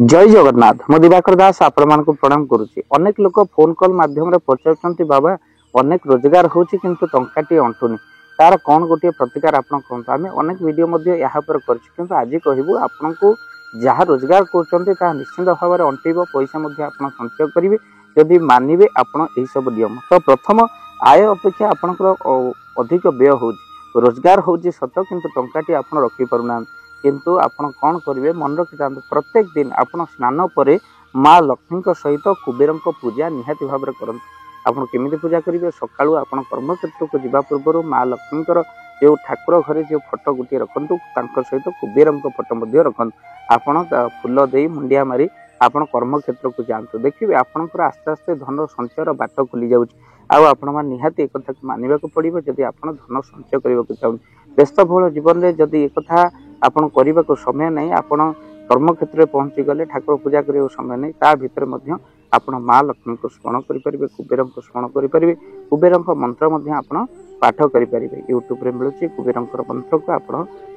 जय जगन्नाथ मो दिवाकर दास आपण प्रणाम करुच्ची। अनेक लोक फोन कॉल माध्यम पचार बाबा अनेक रोजगार होची किंतु टंकाटी अंटुनी तार कौन गोटे प्रतिकार आप कहते आम अनेक वीडियो किंतु आज कहूँ आपन को जहाँ रोजगार कर निश्चिंत भाव में अंटेब पैसा आप संचय करेंगे जदि मानवे आपड़ यही सब नियम। तो प्रथम आय अपेक्षा आपंकर अधिक व्यय हो रोजगार होची सत किंतु टंकाटी आप रखिपारूना किंतु आपण कौन करेंगे मन रखी था प्रत्येक दिन आपण स्नान पर माँ लक्ष्मी सहित कुबेर पूजा निहाती भाव में करते। आपड़ केमी पूजा करेंगे सका कर्म क्षेत्र को जीवा पूर्व माँ लक्ष्मी जो ठाकुर घरे जो फोटो गोटे रखु सहित कुबेर फोटो रखु आपड़ फूल दे मुंडिया मारी आपण कर्म क्षेत्र को जातु देखिए आपंकर आस्ते आस्ते धन संचयर बाट खुली जाऊँ निहाती एक कथा मानवा पड़ो जदि आप धन संचय करने को चाहते व्यस्तबहुल जीवन में जदि एक आपण करने को समय नहीं आपण कर्म क्षेत्र में पहुंची गले ठाकुर पूजा करने को समय नहीं ता भितर आपण माँ लक्ष्मी को स्मरण करेंगे कुबेर को स्मरण करेंगे कुबेर मंत्र आपण पाठ करेंगे यूट्यूब रे मिलूँ कुबेर मंत्र को आप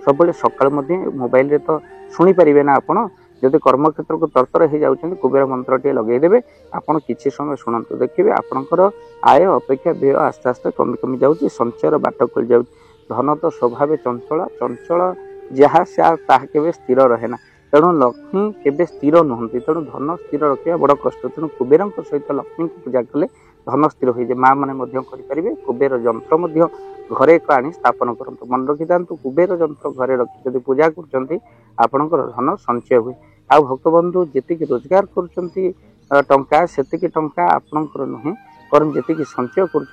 सब सकाल मोबाइल तो शुणी पारे ना आपण जदि कर्म क्षेत्र को तरतर हो जाऊँ कुबेर मंत्र टे लगेदेवे आपड़ किसी समय शुणु देखिए आपंकर आय अपेक्षा व्यय आस्ते आस्ते कमी कमी जाऊँगी संचयर बाट खोल जाऊँ। धन तो स्वभाव चंचल चंचल जहाँ से स्थिर रहे ना तेणु लक्ष्मी केवे स्थिर नुहति तेणु धन स्थिर रखा बड़ कष्ट तेणु कुबेर सहित लक्ष्मी को पूजा कले धन स्थिर हो जाए। माँ मैंने करेंगे कुबेर जंत्र घरे एक आनी स्थापन करूँ मन रखी था कुबेर जंत्र घरे रखी जब पूजा करपणकर धन संचय हुए। आ भक्तबंधु जी रोजगार करा से टंका आपणकर नुहे कारण जी संचय कर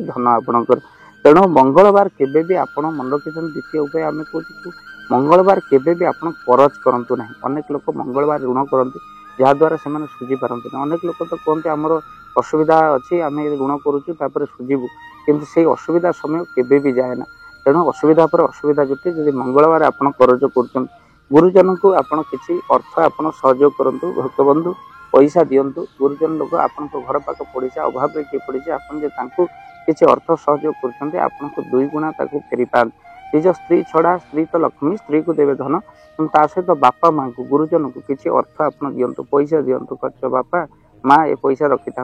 धन आपणकर तेणु मंगलवार केबे भी आपण मन रखी द्वितीय उपाय आम कह मंगलवार केबे भी आप करज करूँ ना। अनेक लोक मंगलवार ऋण करती जहाद्वारा से सुझी पारती ना अनेक लोक तो कहते आमर असुविधा अच्छी आम ऋण करूँ सुझीबू किंतु से असुविधा समय केबे भी जाए ना तेणु असुविधा पर असुविधा जुटे जब मंगलवार आप करज कर गुरुजन को आपड़ किसी अर्थ आप सहयोग करूँ भक्तबंधु पैसा दिंतु गुरुजन लोक आपण घर पाख पड़ोसा अभाव में किए पड़ोसी आपको किसी अर्थ सहयोग कर दुई गुणा फेरी पाते निज स्त्री छड़ा स्त्री तो लक्ष्मी स्त्री को देवे धन ता सहित बापा माँ को गुरुजन को किसी अर्थ आप दिंतु पैसा दिंतु खर्च बापा माँ ये पैसा रखी था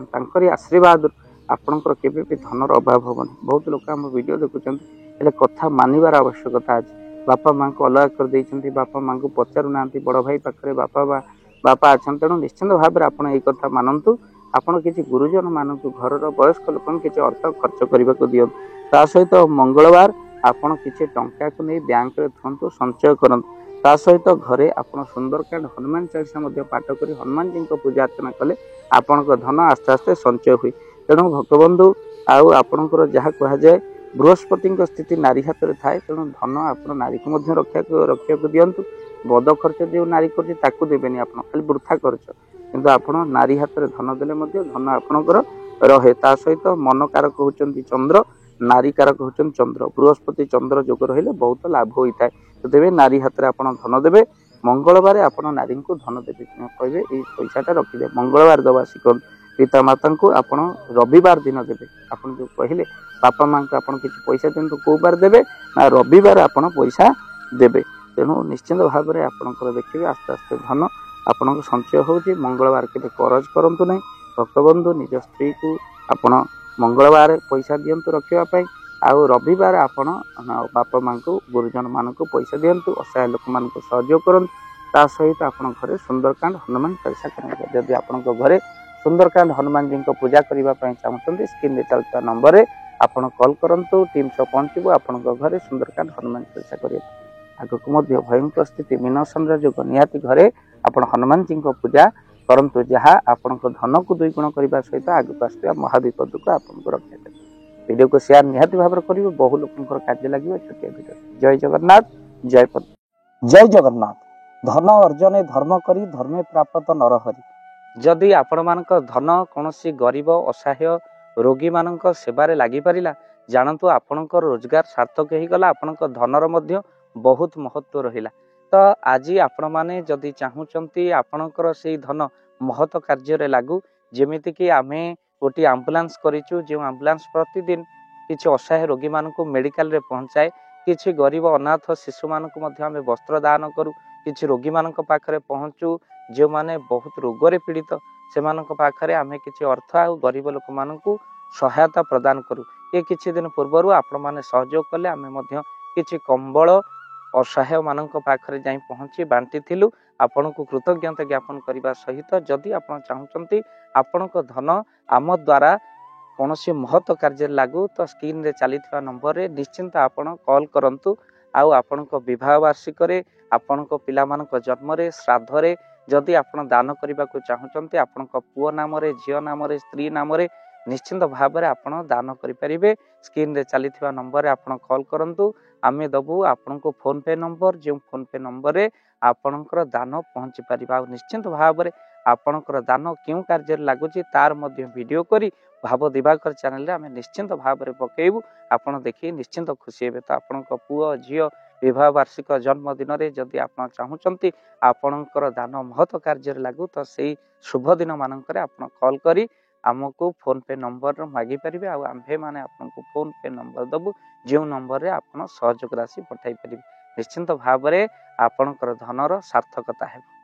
आशीर्वाद आपंकर केवे भी धनर अभाव हेनी। बहुत लोग आम वीडियो देखुं कथा मानवर आवश्यकता अच्छे बापा माँ को अलग कर देते बापा माँ को पचारू ना बड़ भाई पाखे बापा अच्छा तेणु निश्चिंत भाव में आपड़ एक कथा मानतु आपड़ किसी गुरुजन मान घर वयस्क लोक किसी अर्थ खर्च करने को दिं ता सहित मंगलवार आपड़ किसी टंका को नहीं बैंक में थुंतु संचय करंतु ता सहित घरे आपड़ सुंदरकांड हनुमान चालीसा पाठ कर हनुमान जी को पूजा अर्चना कले आपण धन आस्ते आस्ते संचय हुए। तेणु भक्तबंधु आपणकर जहाँ कहुए बृहस्पति स्थिति नारी हाथ में थाए तेणु धन आप नारी को रक्षा दिंतु बद खर्च जो नारी कर देवेनि आप खाली वृथा खर्च किंतु आप नारी हाथ में धन देले धन आपणकर रहे ता सहित मन कारक होती चंद्र नारी कारक होती चंद्र बृहस्पति चंद्र जोग रही बहुत लाभ होता है तो देवे नारी हाथ में आप धन देवे मंगलवार आप नारी को धन देवे कहे ये पैसाटा रखिदे मंगलवार दवा शिखर पिता माता को आप रविवार दिन देवे आप जो कहले बापा माँ को आप किसी पैसा दिंतु कौ बार देवे ना रविवार आप पैसा देवे। तेणु निश्चिंत भाव में आपंकर देखिए आस्ते आस्ते धन आपण संचय होची मंगलवार के करज करूँ ना भक्तबंधु निज स्त्री को आपण मंगलवार पैसा दिंतु रखापी आउ रविवार आपण बापा माँ को गुरुजन मान को पैसा दिंतु असहाय लोक मान सहयोग करूँ ता सहित आप घरे सुंदरकांड हनुमान चालीसा करेंगे। जदि आप घरे सुंदरकांड हनुमान जी को पूजा करने चाहते स्क्रीन में चलता नंबर में आपड़ कॉल करूँ टीम सह पहुँचू आपण घरे सुंदरकांड हनुमान चालीसा करें आगक भयंकर स्थिति मीन चंद्र जो निहाती घरे आप हनुमान जी को पूजा करंतु जहाँ आपण धन को दुई गुण करने सहित आगक आसवा महाविपद को आपको रक्षा देते। वीडियो को शेयर निहाती भाव में करेंगे बहु लोक कार्य लगे छोटिया वीडियो। जय जगन्नाथ जय जगन्नाथ। धन अर्जन धर्म करी धर्मे प्राप्त नरहरि जदि आपण मान धन कौन गरीब असहाय रोगी मान सेवारे लगी पारा जानतु आपणकर रोजगार सार्थक हो गला आपणकर धनर मध्य बहुत महत्व रहिला। तो आज आपण मैंने जदि चाहूँगी आपणकर से धन महत कार्य लागू जेमिति कि आमे गोटे आम्बुलांस करिचु जो आम्बुलांस प्रतिदिन किसी असहाय रोगी मान को मेडिकल रे पहुँचाए किसी गरीब अनाथ शिशु मान को आमे वस्त्र दान करूँ किछि रोगी मानक पाखरे पहुँचू जो माने बहुत रोगरे पीड़ित सेमानक पाखरे आमे किछि अर्थ आ गरीब लोक मानकू सहायता प्रदान करू। ये किछि दिन पूर्व आपण माने सहयोग कले आमे मध्य किछि कंबल असहाय मानक पाखरे जाई पहुँची बांटी थिलु। आपनको कृतज्ञता ज्ञापन करने सहित जदि आपण चाहूचंती आपणक धन आम द्वारा कौन महत्व कार्य लागू तो स्क्रीन रे चली नंबर रे निश्चिंत आपण कॉल करंतु। आउ आपणक विवाह वार्षिक आपणक पिला मानक जन्म रे श्राद्ध रे जदि आपण दान करने को चाहूचंती आपणक पुओ नाम रे झियो नाम रे स्त्री नाम रे निश्चिंत भाव में आपण दान करें। स्क्रीन रे चली नंबर रे आपण कॉल करंतु आमे दबु आपनको फोन पे नंबर जो फोन पे नंबर रे आपणकर दान पहुँची पारिबा। निश्चिंत भाव में आपणकर दान क्यों कार्य लगुच तार मध्य वीडियो करी भाव दिवाकर चैनल रे आमे निश्चिंत भाव में पकेबू आपण देखि निश्चिंत खुशी हेबे। तो आपणक पुओ झियो विवाह वार्षिक जन्मदिन रे जदि आपण चाहूचंती आपणकर दान महत्व कार्य लागू तो सेही शुभ दिन मानक आपण कॉल करी आमको फोन पे नंबर मागी पारिबे। आ आम्भे माने आपनको फोन पे नंबर दबु जो नंबर रे आपण सहयोग राशि पठाई पारिबे। निश्चिंत भाव में आपणकर धनर सार्थकता हेबो।